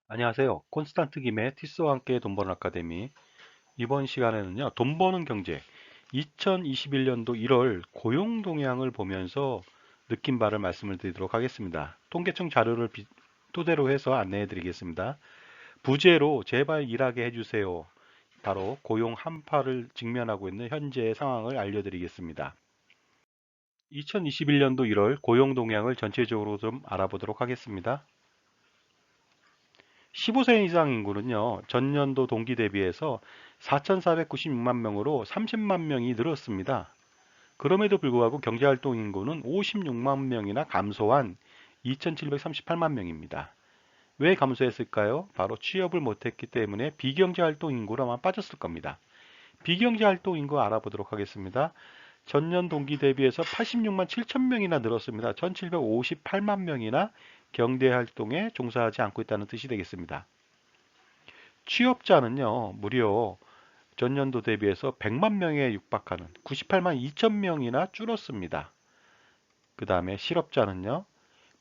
안녕하세요. 콘스탄트 김의 티스와 함께 돈 버는 아카데미. 이번 시간에는요, 돈 버는 경제 2021년도 1월 고용 동향을 보면서 느낀 바를 말씀을 드리도록 하겠습니다. 통계청 자료를 토대로 해서 안내해 드리겠습니다. 부제로 제발 일하게 해주세요. 바로 고용 한파를 직면하고 있는 현재의 상황을 알려드리겠습니다. 2021년도 1월 고용 동향을 전체적으로 좀 알아보도록 하겠습니다. 15세 이상 인구는요, 전년도 동기 대비해서 4,496만 명으로 30만 명이 늘었습니다. 그럼에도 불구하고 경제활동 인구는 56만 명이나 감소한 2,738만 명입니다. 왜 감소했을까요? 바로 취업을 못했기 때문에 비경제활동 인구로만 빠졌을 겁니다. 비경제활동 인구 알아보도록 하겠습니다. 전년 동기 대비해서 86만 7천 명이나 늘었습니다. 1,758만 명이나 경제활동에 종사하지 않고 있다는 뜻이 되겠습니다. 취업자는요, 무려 전년도 대비해서 100만 명에 육박하는 98만 2천 명이나 줄었습니다. 그 다음에 실업자는요,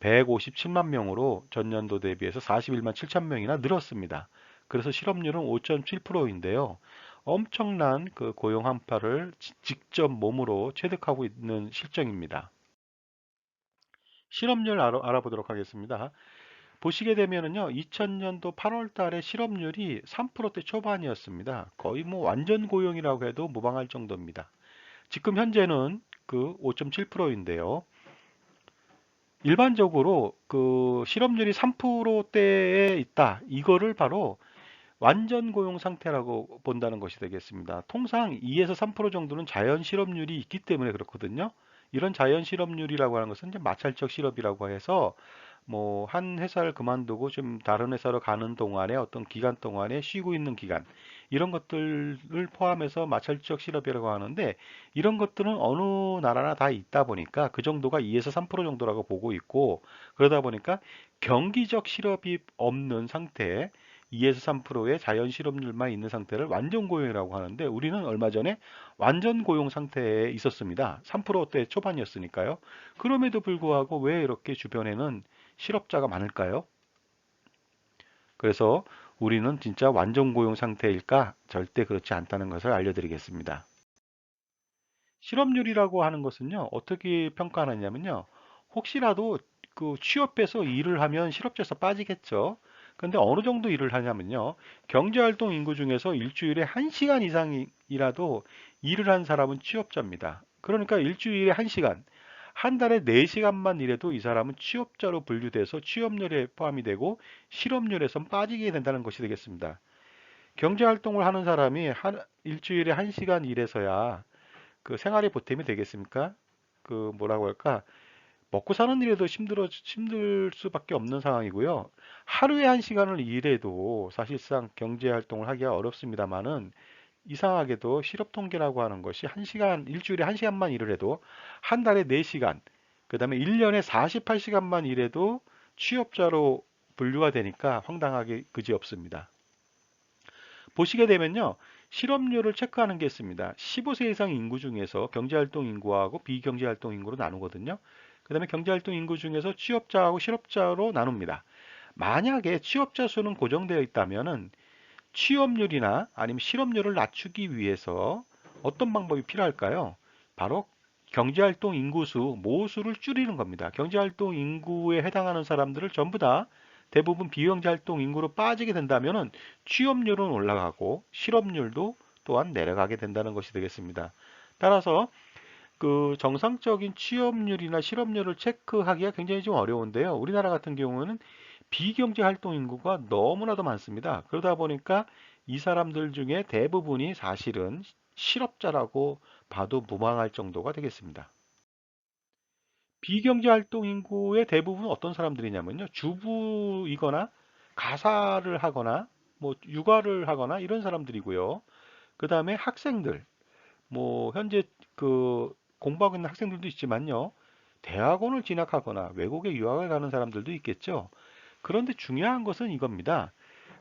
157만 명으로 전년도 대비해서 41만 7천 명이나 늘었습니다. 그래서 실업률은 5.7%인데요. 엄청난 그 고용 한파를 직접 몸으로 체득하고 있는 실정입니다. 실업률 알아보도록 하겠습니다. 보시게 되면은요, 2000년도 8월 달에 실업률이 3%대 초반이었습니다. 거의 뭐 완전 고용이라고 해도 무방할 정도입니다. 지금 현재는 그 5.7%인데요. 일반적으로 그 실업률이 3%대에 있다. 이거를 바로 완전 고용 상태라고 본다는 것이 되겠습니다. 통상 2에서 3% 정도는 자연 실업률이 있기 때문에 그렇거든요. 이런 자연 실업률이라고 하는 것은 이제 마찰적 실업이라고 해서 뭐 한 회사를 그만두고 좀 다른 회사로 가는 동안에 어떤 기간 동안에 쉬고 있는 기간 이런 것들을 포함해서 마찰적 실업이라고 하는데 이런 것들은 어느 나라나 다 있다 보니까 그 정도가 2에서 3% 정도라고 보고 있고 그러다 보니까 경기적 실업이 없는 상태 2에서 3%의 자연 실업률만 있는 상태를 완전 고용이라고 하는데 우리는 얼마 전에 완전 고용 상태에 있었습니다. 3%대 초반이었으니까요. 그럼에도 불구하고 왜 이렇게 주변에는 실업자가 많을까요? 그래서 우리는 진짜 완전 고용 상태일까? 절대 그렇지 않다는 것을 알려드리겠습니다. 실업률이라고 하는 것은요, 어떻게 평가하느냐면요, 혹시라도 그 취업해서 일을 하면 실업자에서 빠지겠죠. 근데 어느 정도 일을 하냐면요, 경제활동 인구 중에서 일주일에 1시간 이상이라도 일을 한 사람은 취업자입니다. 그러니까 일주일에 1시간, 한 달에 4시간만 일해도 이 사람은 취업자로 분류돼서 취업률에 포함이 되고 실업률에선 빠지게 된다는 것이 되겠습니다. 경제활동을 하는 사람이 일주일에 1시간 일해서야 그 생활의 보탬이 되겠습니까? 그 뭐라고 할까? 먹고 사는 일에도 힘들 수밖에 없는 상황이고요. 하루에 1시간을 일해도 사실상 경제 활동을 하기가 어렵습니다만은 이상하게도 실업 통계라고 하는 것이 일주일에 1시간만 일을 해도 한 달에 4시간, 그다음에 1년에 48시간만 일해도 취업자로 분류가 되니까 황당하게 그지없습니다. 보시게 되면요. 실업률을 체크하는 게 있습니다. 15세 이상 인구 중에서 경제활동 인구하고 비경제활동 인구로 나누거든요. 그 다음에 경제활동 인구 중에서 취업자하고 실업자로 나눕니다. 만약에 취업자 수는 고정되어 있다면은 취업률이나 아니면 실업률을 낮추기 위해서 어떤 방법이 필요할까요? 바로 경제활동 인구수, 모수를 줄이는 겁니다. 경제활동 인구에 해당하는 사람들을 전부 다 대부분 비경제활동 인구로 빠지게 된다면 취업률은 올라가고 실업률도 또한 내려가게 된다는 것이 되겠습니다. 따라서 그 정상적인 취업률이나 실업률을 체크하기가 굉장히 좀 어려운데요. 우리나라 같은 경우는 비경제 활동 인구가 너무나도 많습니다. 그러다 보니까 이 사람들 중에 대부분이 사실은 실업자라고 봐도 무방할 정도가 되겠습니다. 비경제 활동 인구의 대부분은 어떤 사람들이냐면요. 주부이거나 가사를 하거나 뭐 육아를 하거나 이런 사람들이고요. 그 다음에 학생들, 뭐 현재 그 공부하고 있는 학생들도 있지만요. 대학원을 진학하거나 외국에 유학을 가는 사람들도 있겠죠. 그런데 중요한 것은 이겁니다.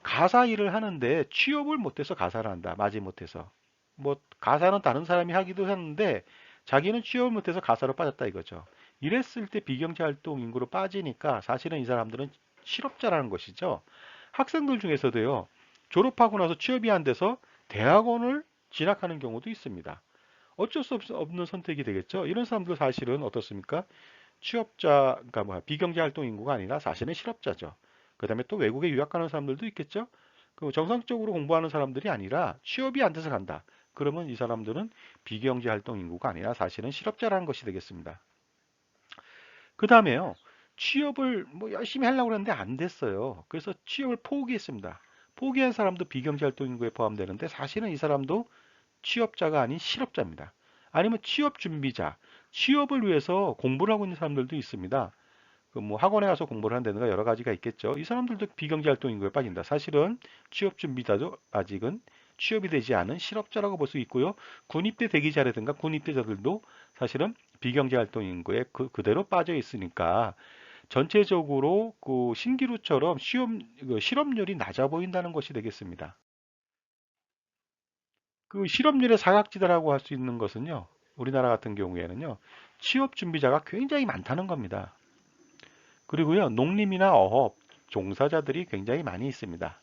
가사 일을 하는데 취업을 못해서 가사를 한다. 마지못해서. 뭐 가사는 다른 사람이 하기도 하는데 자기는 취업을 못해서 가사로 빠졌다 이거죠. 이랬을 때 비경제 활동 인구로 빠지니까 사실은 이 사람들은 실업자라는 것이죠. 학생들 중에서도요, 졸업하고 나서 취업이 안 돼서 대학원을 진학하는 경우도 있습니다. 어쩔 수 없는 선택이 되겠죠. 이런 사람들 사실은 어떻습니까? 취업자, 그러니까 뭐야, 비경제 활동 인구가 아니라 사실은 실업자죠. 그 다음에 또 외국에 유학 가는 사람들도 있겠죠. 그 정상적으로 공부하는 사람들이 아니라 취업이 안 돼서 간다. 그러면 이 사람들은 비경제 활동 인구가 아니라 사실은 실업자라는 것이 되겠습니다. 그 다음에요. 취업을 뭐 열심히 하려고 했는데 안 됐어요. 그래서 취업을 포기했습니다. 포기한 사람도 비경제 활동 인구에 포함되는데 사실은 이 사람도 취업자가 아닌 실업자입니다. 아니면 취업 준비자, 취업을 위해서 공부를 하고 있는 사람들도 있습니다. 그 뭐 학원에 가서 공부를 한다든가 여러 가지가 있겠죠. 이 사람들도 비경제 활동 인구에 빠진다. 사실은 취업 준비자도 아직은 취업이 되지 않은 실업자라고 볼 수 있고요. 군입대 대기자라든가 군입대자들도 사실은 비경제 활동 인구에 그대로 빠져 있으니까 전체적으로 그 신기루처럼 실업률이 낮아 보인다는 것이 되겠습니다. 그 실업률의 사각지대라고 할 수 있는 것은요. 우리나라 같은 경우에는요. 취업 준비자가 굉장히 많다는 겁니다. 그리고요. 농림이나 어업 종사자들이 굉장히 많이 있습니다.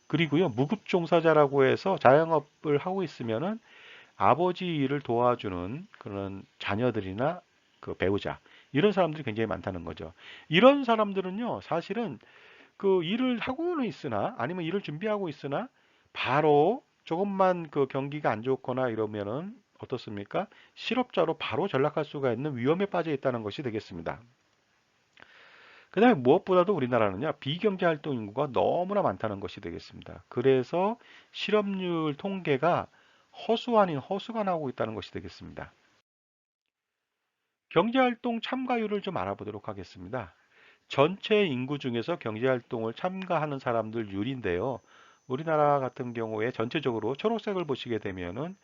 그리고요. 무급 종사자라고 해서 자영업을 하고 있으면은 아버지 일을 도와주는 그런 자녀들이나 그 배우자 이런 사람들이 굉장히 많다는 거죠. 이런 사람들은요. 사실은 그 일을 하고는 있으나 아니면 일을 준비하고 있으나 바로 조금만 그 경기가 안 좋거나 이러면은 어떻습니까? 실업자로 바로 전락할 수가 있는 위험에 빠져 있다는 것이 되겠습니다. 그다음에 무엇보다도 우리나라는요, 비경제 활동 인구가 너무나 많다는 것이 되겠습니다. 그래서 실업률 통계가 허수 아닌 허수가 나오고 있다는 것이 되겠습니다. 경제활동 참가율을 좀 알아보도록 하겠습니다. 전체 인구 중에서 경제활동을 참가하는 사람들 율인데요. 우리나라 같은 경우에 전체적으로 초록색을 보시게 되면은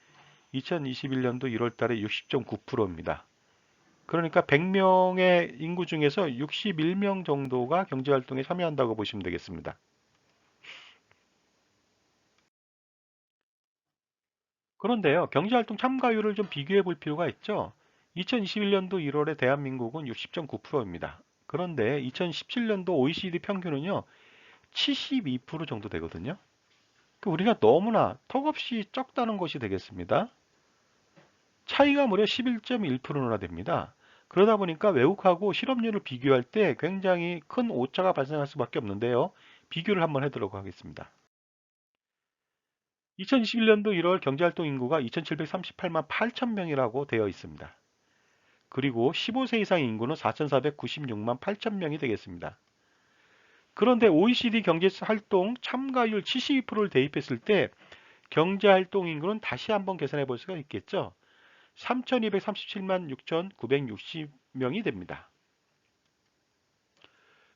2021년도 1월 달에 60.9%입니다. 그러니까 100명의 인구 중에서 61명 정도가 경제활동에 참여한다고 보시면 되겠습니다. 그런데요, 경제활동 참가율을 좀 비교해 볼 필요가 있죠. 2021년도 1월에 대한민국은 60.9%입니다. 그런데 2017년도 OECD 평균은요, 72% 정도 되거든요. 우리가 너무나 턱없이 적다는 것이 되겠습니다. 차이가 무려 11.1%나 됩니다. 그러다 보니까 외국하고 실업률을 비교할 때 굉장히 큰 오차가 발생할 수밖에 없는데요. 비교를 한번 해보도록 하겠습니다. 2021년도 1월 경제활동 인구가 2,738만 8천 명이라고 되어 있습니다. 그리고 15세 이상 인구는 4,496만 8천 명이 되겠습니다. 그런데 OECD 경제활동 참가율 72%를 대입했을 때 경제활동 인구는 다시 한번 계산해 볼 수가 있겠죠. 3,237만 6,960명이 됩니다.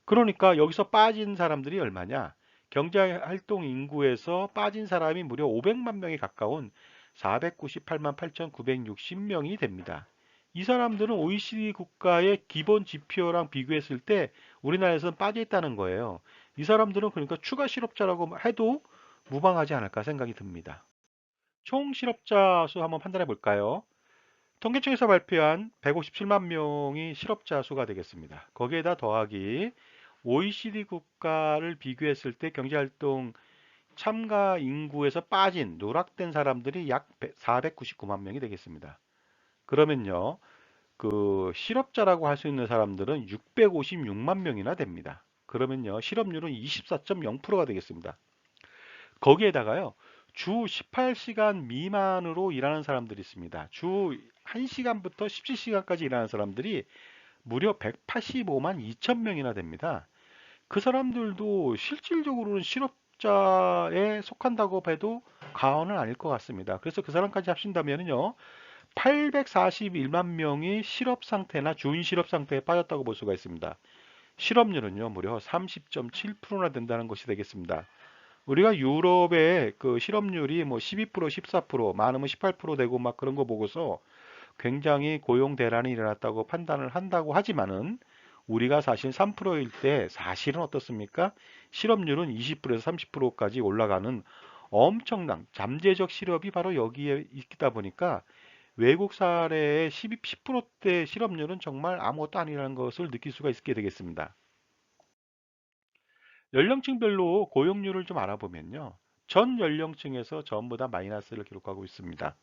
그러니까 여기서 빠진 사람들이 얼마냐? 경제활동 인구에서 빠진 사람이 무려 500만 명에 가까운 498만 8,960명이 됩니다. 이 사람들은 OECD 국가의 기본 지표랑 비교했을 때 우리나라에서는 빠져 있다는 거예요. 이 사람들은 그러니까 추가 실업자라고 해도 무방하지 않을까 생각이 듭니다. 총 실업자 수 한번 판단해 볼까요? 통계청에서 발표한 157만 명이 실업자 수가 되겠습니다. 거기에다 더하기 OECD 국가를 비교했을 때 경제활동 참가 인구에서 빠진 누락된 사람들이 약 499만 명이 되겠습니다. 그러면요, 그 실업자라고 할 수 있는 사람들은 656만 명이나 됩니다. 그러면요, 실업률은 24.0%가 되겠습니다. 거기에다가요, 주 18시간 미만으로 일하는 사람들이 있습니다. 주 1시간부터 17시간까지 일하는 사람들이 무려 185만 2천 명이나 됩니다. 그 사람들도 실질적으로는 실업자에 속한다고 해도 과언은 아닐 것 같습니다. 그래서 그 사람까지 합친다면요, 841만 명이 실업 상태나 준실업 상태에 빠졌다고 볼 수가 있습니다. 실업률은요, 무려 30.7%나 된다는 것이 되겠습니다. 우리가 유럽의 그 실업률이 뭐 12%, 14%, 많으면 18% 되고 막 그런 거 보고서 굉장히 고용 대란이 일어났다고 판단을 한다고 하지만은 우리가 사실 3%일 때 사실은 어떻습니까? 실업률은 20%에서 30%까지 올라가는 엄청난 잠재적 실업이 바로 여기에 있다 보니까 외국 사례의 10%대 실업률은 정말 아무것도 아니라는 것을 느낄 수가 있게 되겠습니다. 연령층별로 고용률을 좀 알아보면요. 전 연령층에서 전부 다 마이너스를 기록하고 있습니다.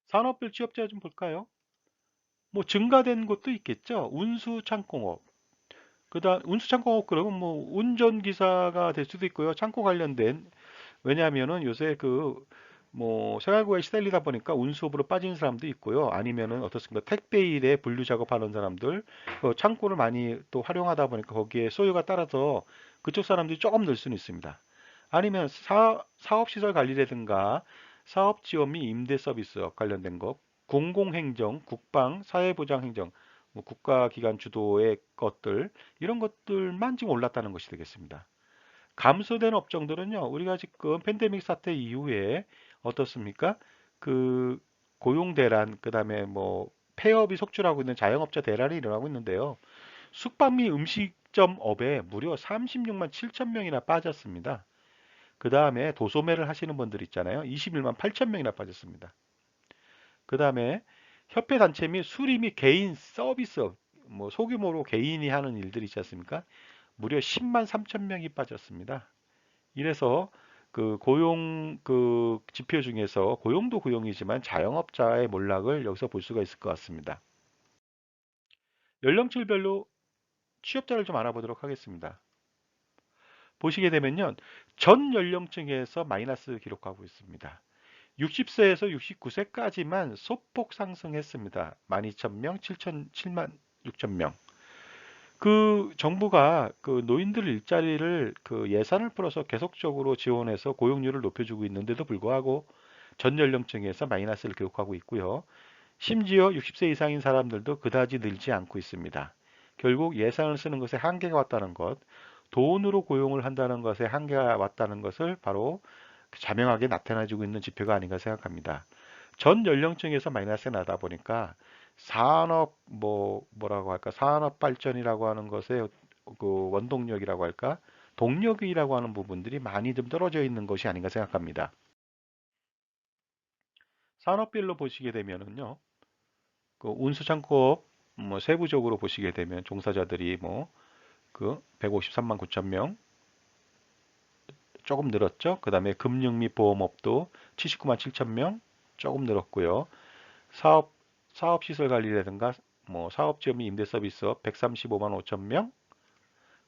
산업별 취업자 좀 볼까요? 뭐 증가된 곳도 있겠죠. 운수창공업. 그다음 운수창공업 그러면 뭐 운전기사가 될 수도 있고요. 창고 관련된 왜냐하면은 요새 그 뭐 생활고에 시달리다 보니까 운수업으로 빠진 사람도 있고요. 아니면은 어떻습니까? 택배 일에 분류 작업하는 사람들, 창고를 많이 또 활용하다 보니까 거기에 소요가 따라서 그쪽 사람들이 조금 늘 수는 있습니다. 아니면 사업시설 관리라든가 사업지원 및 임대 서비스 관련된 것, 공공행정, 국방, 사회보장행정, 뭐 국가기관 주도의 것들, 이런 것들만 지금 올랐다는 것이 되겠습니다. 감소된 업종들은요, 우리가 지금 팬데믹 사태 이후에 어떻습니까? 그 고용 대란, 그 다음에 뭐 폐업이 속출하고 있는 자영업자 대란이 일어나고 있는데요. 숙박 및 음식점 업에 무려 36만 7천 명이나 빠졌습니다. 그 다음에 도소매를 하시는 분들 있잖아요. 21만 8천 명이나 빠졌습니다. 그 다음에 협회 단체 및 수리 및 개인 서비스, 뭐 소규모로 개인이 하는 일들이 있지 않습니까? 무려 10만 3천 명이 빠졌습니다. 이래서 그 고용 그 지표 중에서 고용도 고용이지만 자영업자의 몰락을 여기서 볼 수가 있을 것 같습니다. 연령층별로 취업자를 좀 알아보도록 하겠습니다. 보시게 되면요. 전 연령층에서 마이너스 기록하고 있습니다. 60세에서 69세까지만 소폭 상승했습니다. 12,000명, 7만 6천 명. 그 정부가 그 노인들 일자리를 그 예산을 풀어서 계속적으로 지원해서 고용률을 높여주고 있는데도 불구하고 전 연령층에서 마이너스를 기록하고 있고요. 심지어 60세 이상인 사람들도 그다지 늘지 않고 있습니다. 결국 예산을 쓰는 것에 한계가 왔다는 것, 돈으로 고용을 한다는 것에 한계가 왔다는 것을 바로 자명하게 나타내주고 있는 지표가 아닌가 생각합니다. 전 연령층에서 마이너스가 나다 보니까 산업 뭐라고 할까 산업 발전이라고 하는 것의 그 원동력이라고 할까 동력이라고 하는 부분들이 많이 좀 떨어져 있는 것이 아닌가 생각합니다. 산업별로 보시게 되면은요, 그 운수창고업 뭐 세부적으로 보시게 되면 종사자들이 뭐 그 153만 9천 명 조금 늘었죠. 그 다음에 금융 및 보험업도 79만 7천 명 조금 늘었고요. 사업 사업시설 관리라든가 뭐 사업지원 및 임대 서비스업 135만 5천 명,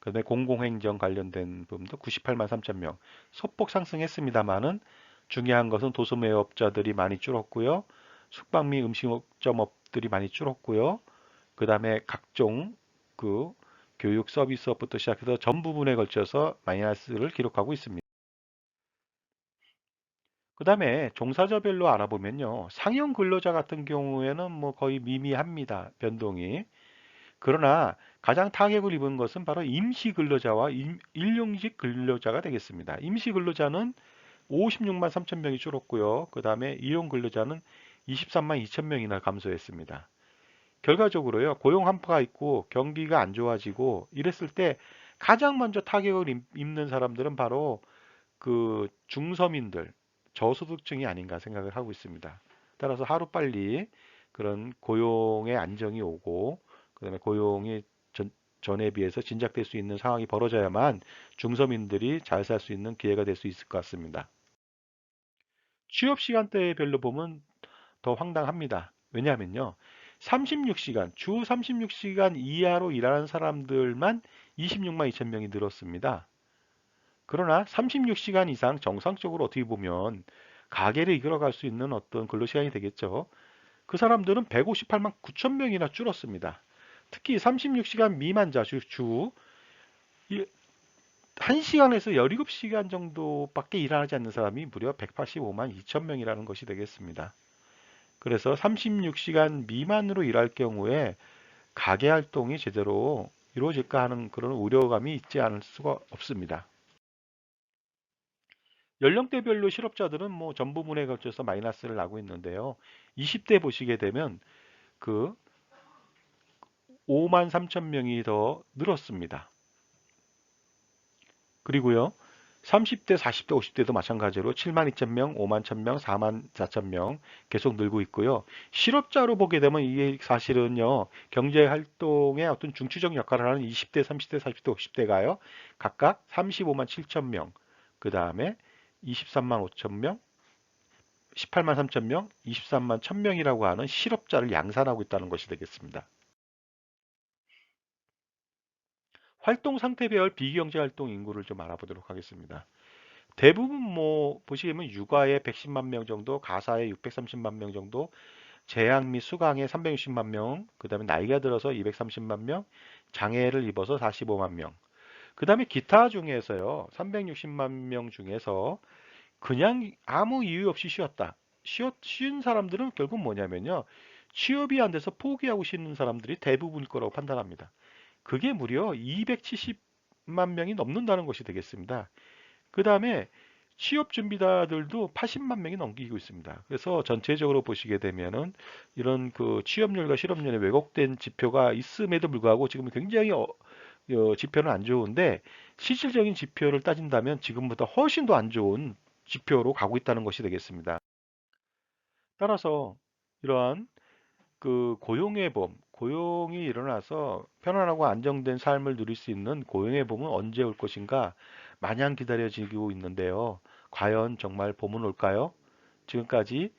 그다음에 공공행정 관련된 부분도 98만 3천 명 소폭 상승했습니다만은 중요한 것은 도소매업자들이 많이 줄었고요. 숙박 및 음식점업들이 많이 줄었고요. 그다음에 각종 그 교육 서비스업부터 시작해서 전 부분에 걸쳐서 마이너스를 기록하고 있습니다. 그다음에 종사자별로 알아보면요. 상용 근로자 같은 경우에는 뭐 거의 미미합니다. 변동이. 그러나 가장 타격을 입은 것은 바로 임시 근로자와 일용직 근로자가 되겠습니다. 임시 근로자는 56만 3천 명이 줄었고요. 그 다음에 일용 근로자는 23만 2천 명이나 감소했습니다. 결과적으로요, 고용 한파가 있고 경기가 안 좋아지고 이랬을 때 가장 먼저 타격을 입는 사람들은 바로 그 중서민들, 저소득층이 아닌가 생각을 하고 있습니다. 따라서 하루빨리 그런 고용의 안정이 오고 그다음에 고용이 전에 비해서 진작될 수 있는 상황이 벌어져야만 중서민들이 잘 살 수 있는 기회가 될 수 있을 것 같습니다. 취업 시간대별로 보면 더 황당합니다. 왜냐하면요. 36시간, 주 36시간 이하로 일하는 사람들만 26만 2천 명이 늘었습니다. 그러나 36시간 이상 정상적으로 어떻게 보면 가게를 이끌어갈 수 있는 어떤 근로시간이 되겠죠. 그 사람들은 158만 9천 명이나 줄었습니다. 특히 36시간 미만자 주 1시간에서 17시간 정도밖에 일하지 않는 사람이 무려 185만 2천 명이라는 것이 되겠습니다. 그래서 36시간 미만으로 일할 경우에 가게 활동이 제대로 이루어질까 하는 그런 우려감이 있지 않을 수가 없습니다. 연령대별로 실업자들은 뭐 전 부분에 걸쳐서 마이너스를 나고 있는데요. 20대 보시게 되면 그 5만 3천 명이 더 늘었습니다. 그리고요. 30대, 40대, 50대도 마찬가지로 7만 2천 명, 5만 1천 명, 4만 4천 명 계속 늘고 있고요. 실업자로 보게 되면 이게 사실은요, 경제 활동의 어떤 중추적 역할을 하는 20대, 30대, 40대, 50대가요, 각각 35만 7천 명, 그 다음에 23만 5천 명, 18만 3천 명, 23만 1천 명이라고 하는 실업자를 양산하고 있다는 것이 되겠습니다. 활동 상태별 비경제 활동 인구를 좀 알아보도록 하겠습니다. 대부분 뭐 보시면 육아에 110만 명 정도, 가사에 630만 명 정도, 제약 및 수강에 360만 명, 그다음에 나이가 들어서 230만 명, 장애를 입어서 45만 명. 그다음에 기타 중에서요. 360만 명 중에서 그냥 아무 이유 없이 쉬었다. 쉰 사람들은 결국 뭐냐면요. 취업이 안 돼서 포기하고 쉬는 사람들이 대부분일 거라고 판단합니다. 그게 무려 270만 명이 넘는다는 것이 되겠습니다. 그 다음에 취업 준비자들도 80만 명이 넘기고 있습니다. 그래서 전체적으로 보시게 되면은 이런 그 취업률과 실업률의 왜곡된 지표가 있음에도 불구하고 지금 굉장히 지표는 안 좋은데 실질적인 지표를 따진다면 지금보다 훨씬 더 안 좋은 지표로 가고 있다는 것이 되겠습니다. 따라서 이러한 그 고용의 봄, 고용이 일어나서 편안하고 안정된 삶을 누릴 수 있는 고용의 봄은 언제 올 것인가 마냥 기다려지고 있는데요. 과연 정말 봄은 올까요? 지금까지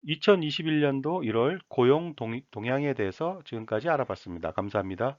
2021년도 1월 고용 동향에 대해서 지금까지 알아봤습니다. 감사합니다.